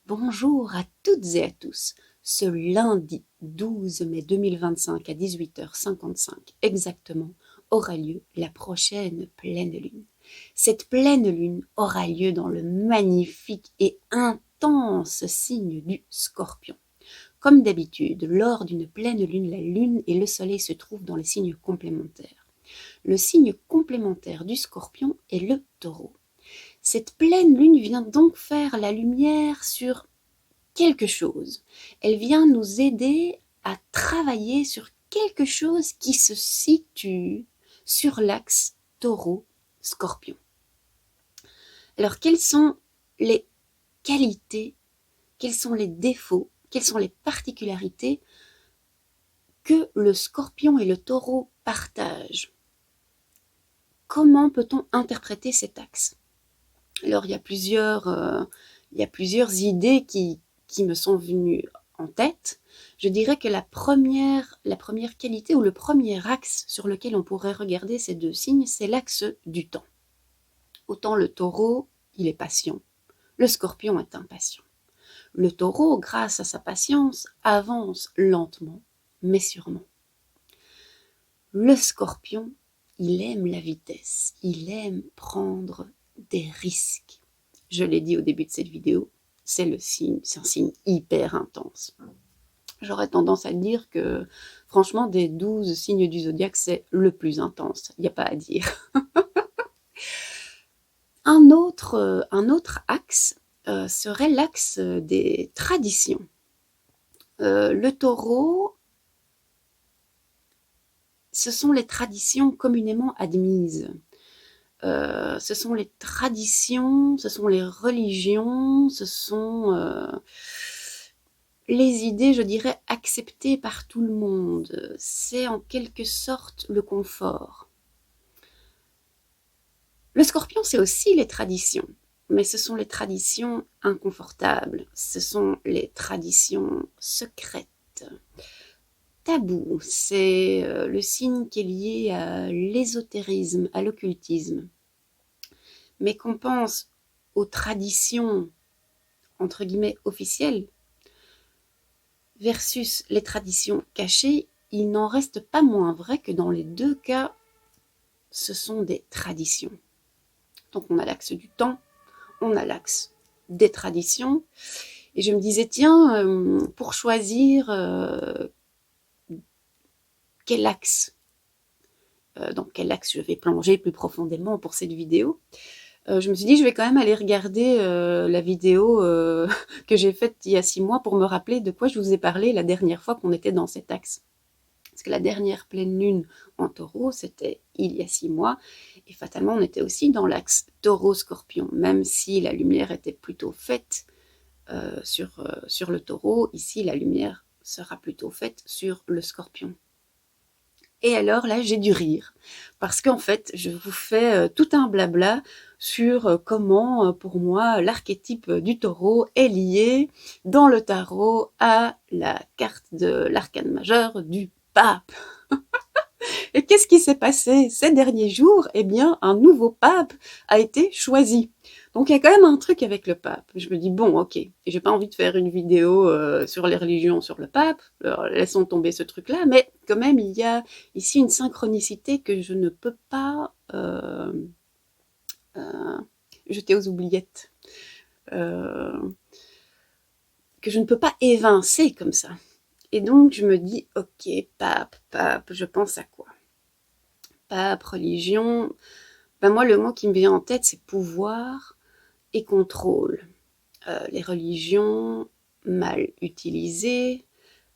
Bonjour à toutes et à tous. Ce lundi 12 mai 2025 à 18h55 exactement aura lieu la prochaine pleine lune. Cette pleine lune aura lieu dans le magnifique et intense signe du Scorpion. Comme d'habitude, lors d'une pleine lune, la lune et le soleil se trouvent dans les signes complémentaires. Le signe complémentaire du Scorpion est le Taureau. Cette pleine lune vient donc faire la lumière sur quelque chose. Elle vient nous aider à travailler sur quelque chose qui se situe sur l'axe Taureau-Scorpion. Alors, quelles sont les qualités, quels sont les défauts, quelles sont les particularités que le Scorpion et le Taureau partagent? Comment peut-on interpréter cet axe? Alors, il y a plusieurs idées qui me sont venues en tête. Je dirais que la première qualité ou le premier axe sur lequel on pourrait regarder ces deux signes, c'est l'axe du temps. Autant le Taureau, il est patient. Le Scorpion est impatient. Le Taureau, grâce à sa patience, avance lentement, mais sûrement. Le Scorpion, il aime la vitesse, il aime prendre des risques. Je l'ai dit au début de cette vidéo, c'est un signe hyper intense. J'aurais tendance à dire que, franchement, des 12 signes du zodiaque, c'est le plus intense. Il n'y a pas à dire. Un autre axe serait l'axe des traditions. Le Taureau, ce sont les traditions communément admises. Ce sont les traditions, ce sont les religions, ce sont les idées, je dirais, acceptées par tout le monde. C'est en quelque sorte le confort. Le Scorpion, c'est aussi les traditions, mais ce sont les traditions inconfortables, ce sont les traditions secrètes. Tabou, c'est le signe qui est lié à l'ésotérisme, à l'occultisme. Mais qu'on pense aux traditions, entre guillemets, officielles, versus les traditions cachées, il n'en reste pas moins vrai que dans les deux cas, ce sont des traditions. Donc on a l'axe du temps, on a l'axe des traditions, et je me disais, tiens, pour choisir quel axe, dans quel axe je vais plonger plus profondément pour cette vidéo, je me suis dit, je vais quand même aller regarder la vidéo que j'ai faite il y a 6 mois pour me rappeler de quoi je vous ai parlé la dernière fois qu'on était dans cet axe. Parce que la dernière pleine lune en taureau, c'était il y a 6 mois, et fatalement, on était aussi dans l'axe taureau-scorpion, même si la lumière était plutôt faite sur le taureau, ici, la lumière sera plutôt faite sur le scorpion. Et alors là, j'ai dû rire, parce qu'en fait, je vous fais tout un blabla sur comment, pour moi, l'archétype du taureau est lié dans le tarot à la carte de l'arcane majeur du pape. Et qu'est-ce qui s'est passé ces derniers jours? Eh bien, un nouveau pape a été choisi. Donc il y a quand même un truc avec le pape. Je me dis, bon, ok, et j'ai pas envie de faire une vidéo sur les religions, sur le pape, alors, laissons tomber ce truc-là, mais quand même, il y a ici une synchronicité que je ne peux pas jeter aux oubliettes, que je ne peux pas évincer comme ça. Et donc je me dis, ok, pape, je pense à quoi? Pape, religion, ben moi le mot qui me vient en tête c'est pouvoir et contrôle. Les religions mal utilisées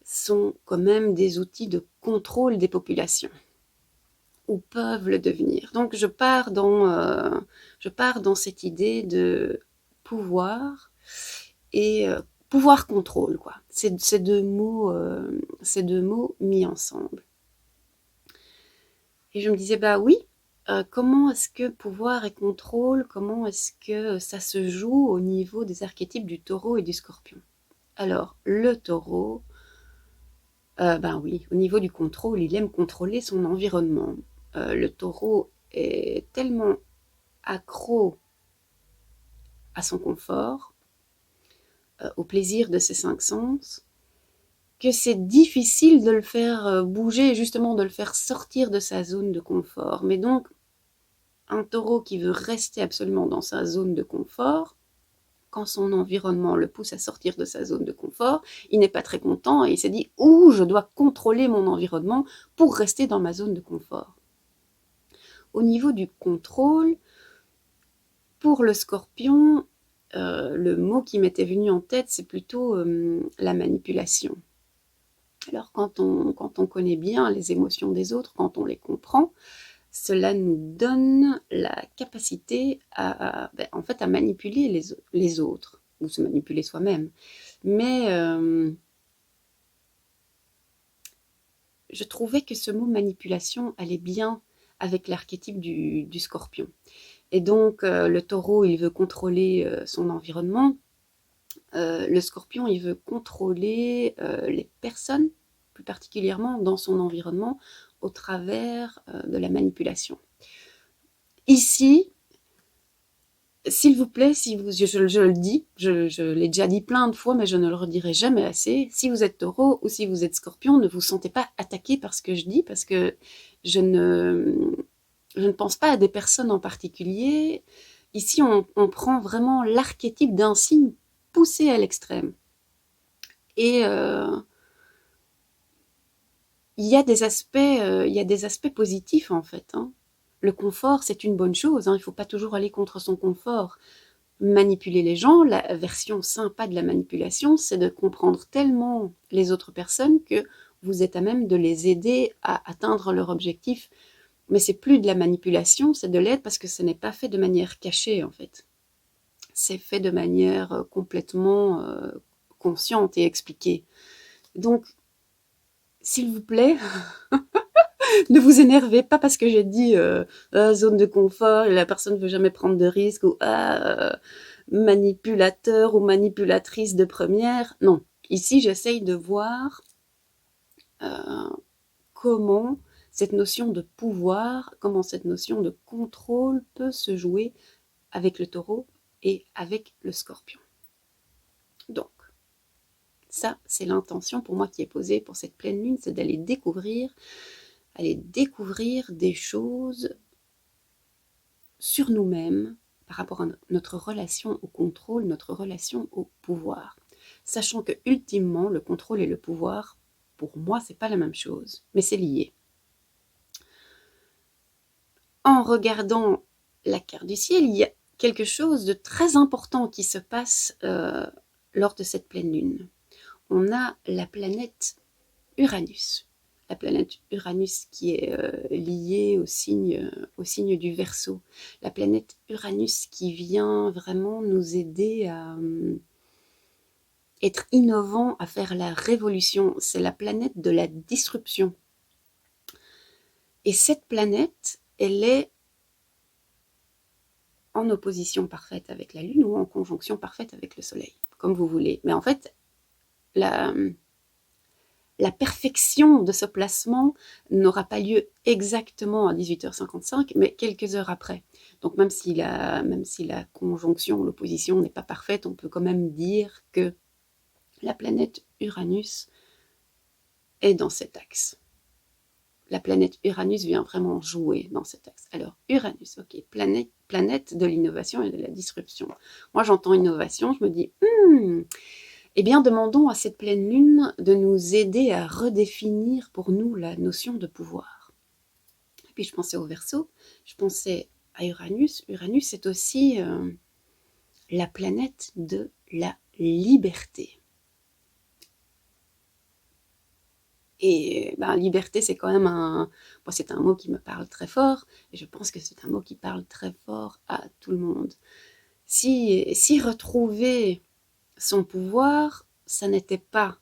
sont quand même des outils de contrôle des populations, ou peuvent le devenir. Donc je pars dans cette idée de pouvoir et pouvoir-contrôle, quoi. Ces deux mots mis ensemble. Et je me disais, bah oui, comment est-ce que pouvoir et contrôle, comment est-ce que ça se joue au niveau des archétypes du taureau et du scorpion? Alors, le taureau, ben oui, au niveau du contrôle, il aime contrôler son environnement. Le taureau est tellement accro à son confort au plaisir de ses 5 sens, que c'est difficile de le faire bouger, justement de le faire sortir de sa zone de confort. Mais donc, un taureau qui veut rester absolument dans sa zone de confort, quand son environnement le pousse à sortir de sa zone de confort, il n'est pas très content et il s'est dit « Ouh, je dois contrôler mon environnement pour rester dans ma zone de confort ». Au niveau du contrôle, pour le scorpion, le mot qui m'était venu en tête, c'est plutôt la manipulation. Alors quand on connaît bien les émotions des autres, quand on les comprend, cela nous donne la capacité en fait, à manipuler les autres, ou se manipuler soi-même. Mais je trouvais que ce mot manipulation allait bien avec l'archétype du scorpion. Et donc, le taureau, il veut contrôler son environnement. Le scorpion, il veut contrôler les personnes, plus particulièrement dans son environnement, au travers de la manipulation. Ici, s'il vous plaît, je le dis, je l'ai déjà dit plein de fois, mais je ne le redirai jamais assez, si vous êtes taureau ou si vous êtes scorpion, ne vous sentez pas attaqué par ce que je dis, parce que je ne pense pas à des personnes en particulier. Ici, on prend vraiment l'archétype d'un signe poussé à l'extrême. Et il y a des aspects positifs, en fait. Hein. Le confort, c'est une bonne chose. Hein. Il ne faut pas toujours aller contre son confort. Manipuler les gens, la version sympa de la manipulation, c'est de comprendre tellement les autres personnes que vous êtes à même de les aider à atteindre leur objectif. Mais c'est plus de la manipulation, c'est de l'aide parce que ce n'est pas fait de manière cachée, en fait. C'est fait de manière complètement consciente et expliquée. Donc, s'il vous plaît, ne vous énervez pas parce que j'ai dit zone de confort, la personne ne veut jamais prendre de risques, ou manipulateur ou manipulatrice de première. Non, ici j'essaye de voir comment cette notion de pouvoir, comment cette notion de contrôle peut se jouer avec le taureau et avec le scorpion. Donc, ça, c'est l'intention pour moi qui est posée pour cette pleine lune, c'est d'aller découvrir des choses sur nous-mêmes par rapport à notre relation au contrôle, notre relation au pouvoir. Sachant que, ultimement, le contrôle et le pouvoir, pour moi, c'est pas la même chose, mais c'est lié. En regardant la carte du ciel, il y a quelque chose de très important qui se passe lors de cette pleine lune. On a la planète Uranus. La planète Uranus qui est liée au signe du Verseau. La planète Uranus qui vient vraiment nous aider à être innovant, à faire la révolution. C'est la planète de la disruption. Et cette planète, elle est en opposition parfaite avec la Lune ou en conjonction parfaite avec le Soleil, comme vous voulez. Mais en fait, la perfection de ce placement n'aura pas lieu exactement à 18h55, mais quelques heures après. Donc même si la conjonction, l'opposition n'est pas parfaite, on peut quand même dire que la planète Uranus est dans cet axe. La planète Uranus vient vraiment jouer dans cet axe. Alors Uranus, ok, planète de l'innovation et de la disruption. Moi j'entends innovation, je me dis, eh bien, demandons à cette pleine lune de nous aider à redéfinir pour nous la notion de pouvoir. Et puis je pensais au Verseau, je pensais à Uranus. Uranus, c'est aussi la planète de la liberté. Et liberté, c'est quand même moi, c'est un mot qui me parle très fort, et je pense que c'est un mot qui parle très fort à tout le monde. Si retrouver son pouvoir, ça n'était pas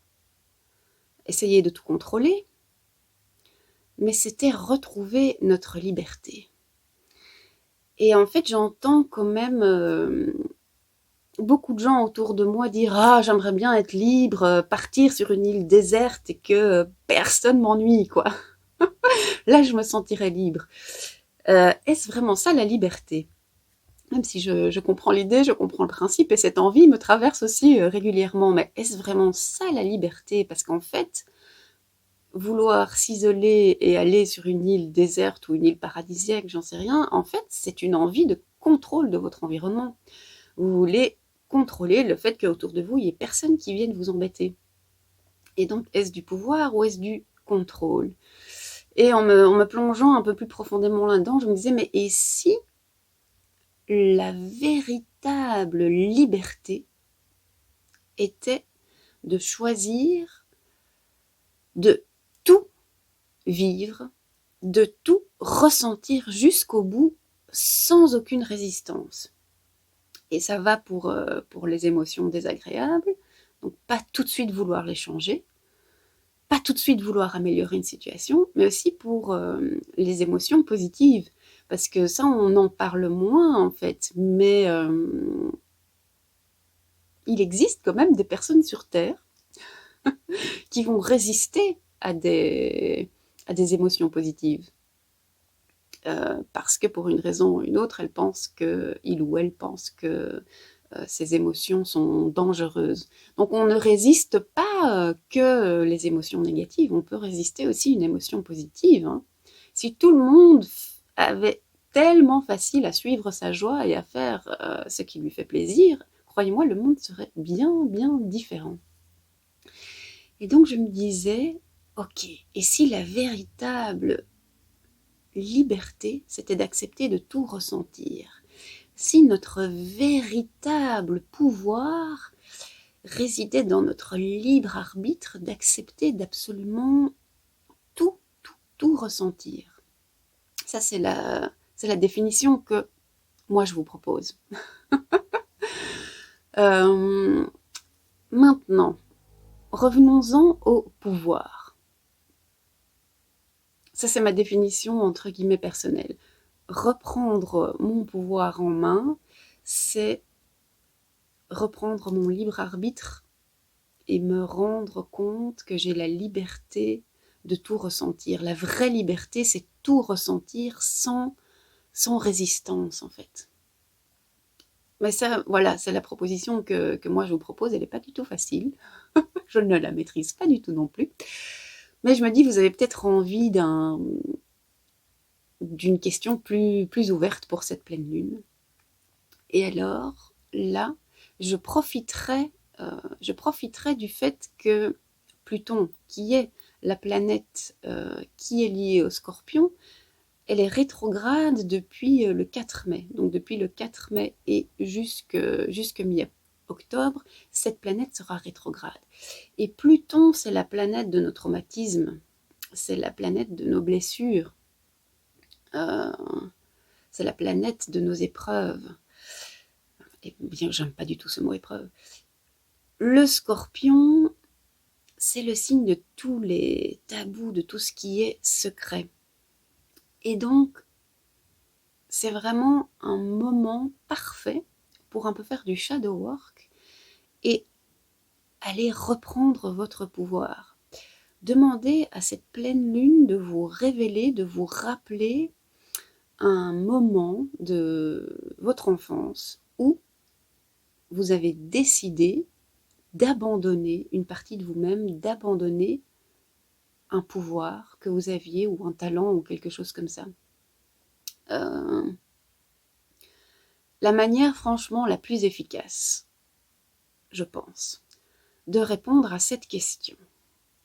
essayer de tout contrôler, mais c'était retrouver notre liberté. Et en fait, j'entends quand même beaucoup de gens autour de moi dire « Ah, j'aimerais bien être libre, partir sur une île déserte et que personne m'ennuie, quoi. » Là, je me sentirais libre. Est-ce vraiment ça la liberté ? Même si je comprends l'idée, je comprends le principe, et cette envie me traverse aussi régulièrement. Mais est-ce vraiment ça la liberté? Parce qu'en fait, vouloir s'isoler et aller sur une île déserte ou une île paradisiaque, j'en sais rien, en fait, c'est une envie de contrôle de votre environnement. Vous voulez contrôler le fait qu'autour de vous, il n'y ait personne qui vienne vous embêter. Et donc, est-ce du pouvoir ou est-ce du contrôle? Et en me plongeant un peu plus profondément là-dedans, je me disais, mais et si la véritable liberté était de choisir de tout vivre, de tout ressentir jusqu'au bout sans aucune résistance. Et ça va pour les émotions désagréables, donc pas tout de suite vouloir les changer, pas tout de suite vouloir améliorer une situation, mais aussi pour les émotions positives, parce que ça, on en parle moins en fait, mais il existe quand même des personnes sur Terre qui vont résister à des émotions positives. Parce que pour une raison ou une autre, il ou elle pense que ces émotions sont dangereuses. Donc on ne résiste pas que les émotions négatives, on peut résister aussi une émotion positive. Hein. Si tout le monde avait tellement facile à suivre sa joie et à faire ce qui lui fait plaisir, croyez-moi, le monde serait bien, bien différent. Et donc je me disais, ok, et si la véritable liberté, c'était d'accepter de tout ressentir. Si notre véritable pouvoir résidait dans notre libre arbitre d'accepter d'absolument tout, tout, tout ressentir. Ça, c'est la définition que moi je vous propose. Maintenant, revenons-en au pouvoir. Ça, c'est ma définition entre guillemets personnelle. Reprendre mon pouvoir en main, c'est reprendre mon libre arbitre et me rendre compte que j'ai la liberté de tout ressentir. La vraie liberté, c'est tout ressentir sans résistance, en fait. Mais ça, voilà, c'est la proposition que moi je vous propose. Elle n'est pas du tout facile. Je ne la maîtrise pas du tout non plus. Mais je me dis, vous avez peut-être envie d'une question plus ouverte pour cette pleine lune. Et alors, là, je profiterai du fait que Pluton, qui est la planète qui est liée au Scorpion, elle est rétrograde depuis le 4 mai. Donc depuis le 4 mai et jusque mi-octobre, cette planète sera rétrograde. Et Pluton, c'est la planète de nos traumatismes, c'est la planète de nos blessures, c'est la planète de nos épreuves. Et bien, j'aime pas du tout ce mot épreuve. Le Scorpion, c'est le signe de tous les tabous, de tout ce qui est secret. Et donc, c'est vraiment un moment parfait pour un peu faire du shadow work et aller reprendre votre pouvoir. Demandez à cette pleine lune de vous révéler, de vous rappeler un moment de votre enfance où vous avez décidé d'abandonner une partie de vous-même, d'abandonner un pouvoir que vous aviez ou un talent ou quelque chose comme ça. La manière franchement la plus efficace, je pense, de répondre à cette question.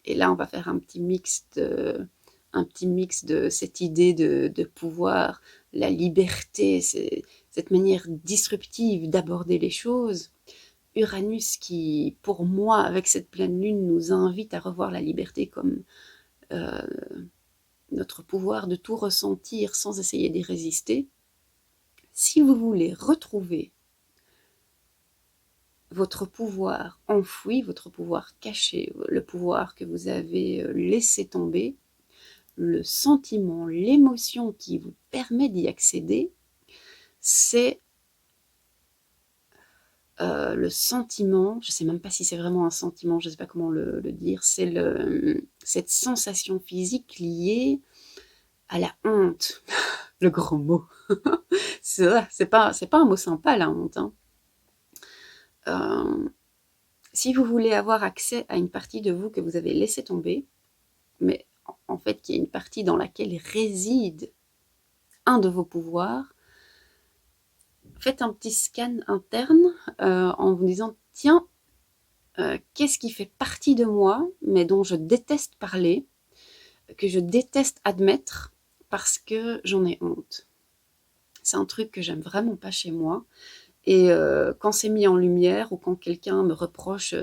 Et là, on va faire un petit mix de cette idée de pouvoir, la liberté, cette manière disruptive d'aborder les choses. Uranus qui, pour moi, avec cette pleine lune, nous invite à revoir la liberté comme notre pouvoir de tout ressentir sans essayer d'y résister. Si vous voulez retrouver votre pouvoir enfoui, votre pouvoir caché, le pouvoir que vous avez laissé tomber, le sentiment, l'émotion qui vous permet d'y accéder, c'est le sentiment, je ne sais même pas si c'est vraiment un sentiment, je ne sais pas comment le dire, c'est cette sensation physique liée à la honte, le grand mot. C'est pas un mot sympa, la honte, hein. Si vous voulez avoir accès à une partie de vous que vous avez laissé tomber, mais en fait, qu'il y a une partie dans laquelle réside un de vos pouvoirs, faites un petit scan interne en vous disant, tiens, qu'est-ce qui fait partie de moi, mais dont je déteste parler, que je déteste admettre parce que j'en ai honte. C'est un truc que j'aime vraiment pas chez moi. Et quand c'est mis en lumière ou quand quelqu'un me reproche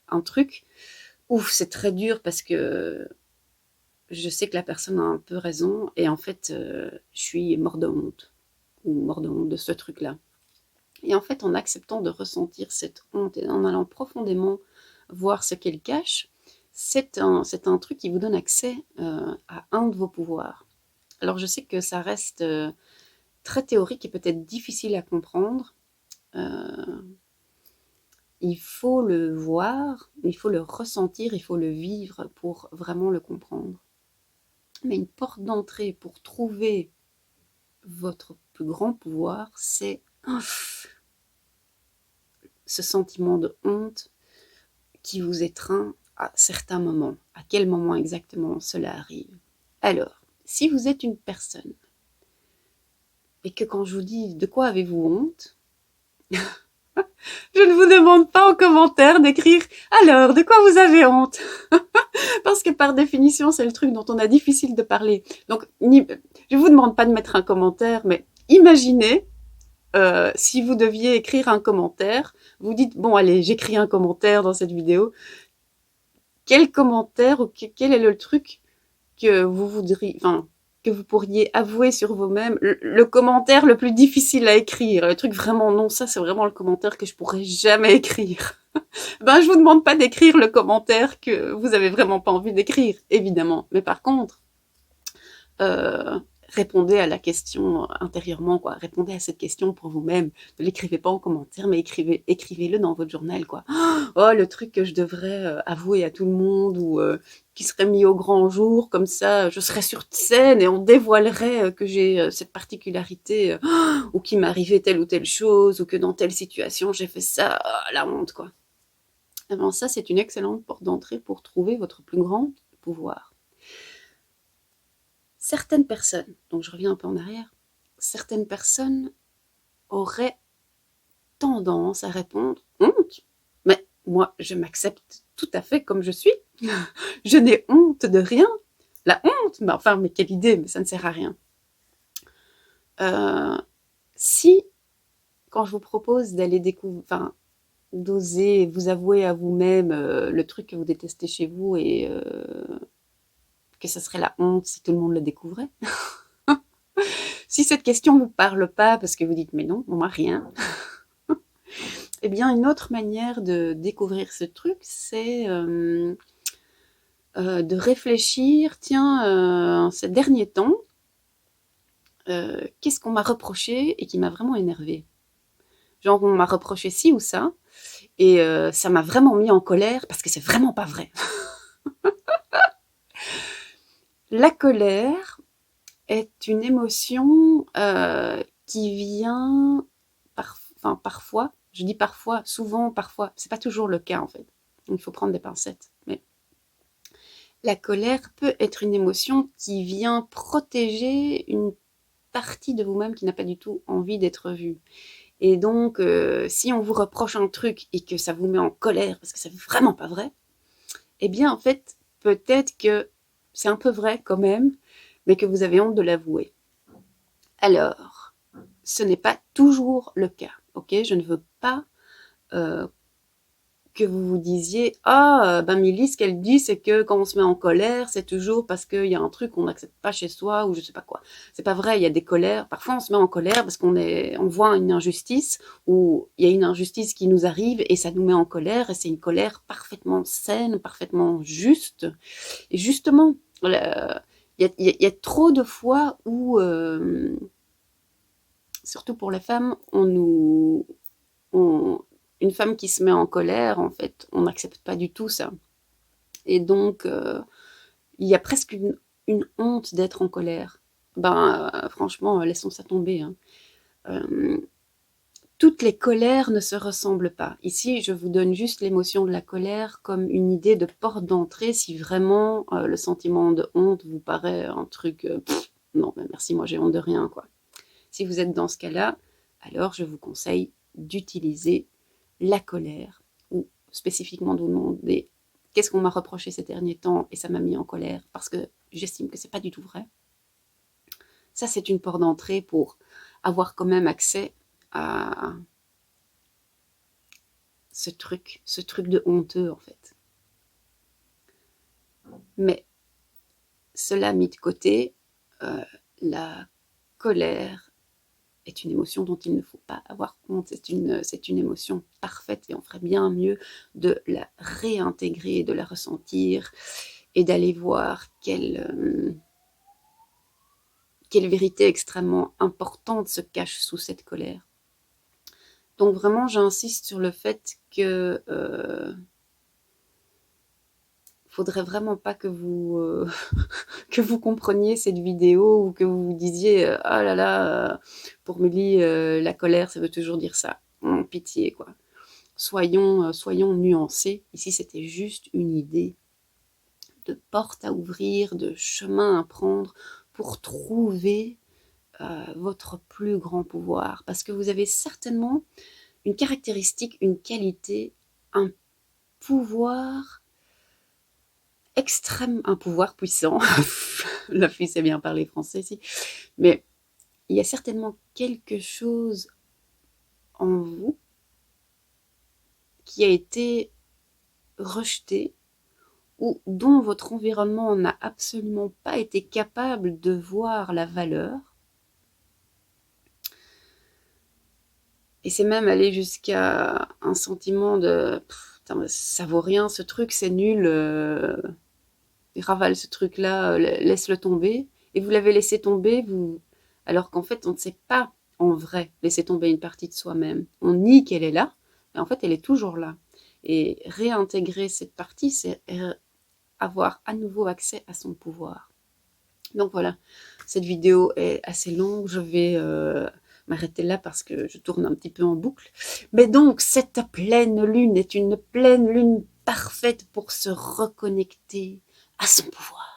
un truc, ouf, c'est très dur parce que je sais que la personne a un peu raison et en fait, je suis mort de honte ou mort de honte de ce truc-là. Et en fait, en acceptant de ressentir cette honte et en allant profondément voir ce qu'elle cache, c'est un truc qui vous donne accès à un de vos pouvoirs. Alors je sais que ça reste très théorique et peut-être difficile à comprendre. Il faut le voir, il faut le ressentir, il faut le vivre pour vraiment le comprendre. Mais une porte d'entrée pour trouver votre plus grand pouvoir, c'est ce sentiment de honte qui vous étreint à certains moments. À quel moment exactement cela arrive? Alors, si vous êtes une personne et que quand je vous dis de quoi avez-vous honte, je ne vous demande pas en commentaire d'écrire alors de quoi vous avez honte, parce que par définition c'est le truc dont on a difficile de parler. Donc je vous demande pas de mettre un commentaire, mais imaginez si vous deviez écrire un commentaire, vous dites bon allez j'écris un commentaire dans cette vidéo. Quel commentaire ou quel est le truc que vous voudriez, enfin que vous pourriez avouer sur vous-même, le commentaire le plus difficile à écrire, le truc vraiment non, ça c'est vraiment le commentaire que je pourrais jamais écrire. Ben je vous demande pas d'écrire le commentaire que vous avez vraiment pas envie d'écrire, évidemment, mais par contre, euh, répondez à la question intérieurement, quoi. Répondez à cette question pour vous-même. Ne l'écrivez pas en commentaire, mais écrivez-le dans votre journal, quoi. Oh, le truc que je devrais avouer à tout le monde ou qui serait mis au grand jour, comme ça, je serais sur scène et on dévoilerait que j'ai cette particularité ou qu'il m'arrivait telle ou telle chose ou que dans telle situation j'ai fait ça. Oh, la honte, quoi. Eh ben, ça, c'est une excellente porte d'entrée pour trouver votre plus grand pouvoir. Certaines personnes, donc je reviens un peu en arrière, certaines personnes auraient tendance à répondre honte, mais moi je m'accepte tout à fait comme je suis, je n'ai honte de rien. La honte, mais enfin, mais quelle idée, mais ça ne sert à rien. Si, quand je vous propose d'aller découvrir, enfin, d'oser vous avouer à vous-même le truc que vous détestez chez vous et que ça serait la honte si tout le monde le découvrait. Si cette question vous parle pas parce que vous dites mais non, moi rien, eh bien une autre manière de découvrir ce truc, c'est de réfléchir, tiens, ces derniers temps, qu'est-ce qu'on m'a reproché et qui m'a vraiment énervé. Genre on m'a reproché ci ou ça, et ça m'a vraiment mis en colère parce que c'est vraiment pas vrai. La colère est une émotion qui vient parfois, je dis parfois, souvent, parfois, c'est pas toujours le cas en fait. Il faut prendre des pincettes. Mais la colère peut être une émotion qui vient protéger une partie de vous-même qui n'a pas du tout envie d'être vue. Et donc, si on vous reproche un truc et que ça vous met en colère parce que c'est vraiment pas vrai, eh bien en fait, peut-être que c'est un peu vrai quand même, mais que vous avez honte de l'avouer. Alors, ce n'est pas toujours le cas, ok? Je ne veux pas que vous vous disiez ah ben Milly ce qu'elle dit c'est que quand on se met en colère c'est toujours parce qu'il y a un truc qu'on n'accepte pas chez soi ou je sais pas quoi. C'est pas vrai, il y a des colères, parfois on se met en colère parce on voit une injustice ou il y a une injustice qui nous arrive et ça nous met en colère et c'est une colère parfaitement saine, parfaitement juste. Et justement, il y a trop de fois où surtout pour les femmes une femme qui se met en colère, en fait, on n'accepte pas du tout ça. Et donc, il y a presque une honte d'être en colère. franchement, laissons ça tomber, hein. Toutes les colères ne se ressemblent pas. Ici, je vous donne juste l'émotion de la colère comme une idée de porte d'entrée si vraiment le sentiment de honte vous paraît un truc... non, merci, moi j'ai honte de rien, quoi. Si vous êtes dans ce cas-là, alors je vous conseille d'utiliser la colère ou spécifiquement de vous demander qu'est-ce qu'on m'a reproché ces derniers temps et ça m'a mis en colère parce que j'estime que c'est pas du tout vrai. Ça, c'est une porte d'entrée pour avoir quand même accès à ce truc de honteux en fait. Mais cela mis de côté, la colère est une émotion dont il ne faut pas avoir honte. C'est une émotion parfaite et on ferait bien mieux de la réintégrer, de la ressentir et d'aller voir quelle vérité extrêmement importante se cache sous cette colère. Donc vraiment, j'insiste sur le fait que faudrait vraiment pas que vous que vous compreniez cette vidéo ou que vous vous disiez ah là là, pour Mélie, la colère, ça veut toujours dire ça. Pitié, quoi. Soyons nuancés. Ici, c'était juste une idée de porte à ouvrir, de chemin à prendre pour trouver votre plus grand pouvoir. Parce que vous avez certainement une caractéristique, une qualité, un pouvoir extrême, un pouvoir puissant. La fille sait bien parler français ici. Mais il y a certainement quelque chose en vous qui a été rejeté ou dont votre environnement n'a absolument pas été capable de voir la valeur. Et c'est même aller jusqu'à un sentiment de ça vaut rien ce truc, c'est nul, ravale ce truc-là, laisse-le tomber. Et vous l'avez laissé tomber, alors qu'en fait, on ne sait pas en vrai laisser tomber une partie de soi-même. On nie qu'elle est là, mais en fait, elle est toujours là. Et réintégrer cette partie, c'est avoir à nouveau accès à son pouvoir. Donc voilà, cette vidéo est assez longue, je vais m'arrêter là parce que je tourne un petit peu en boucle. Mais donc, cette pleine lune est une pleine lune parfaite pour se reconnecter à son pouvoir.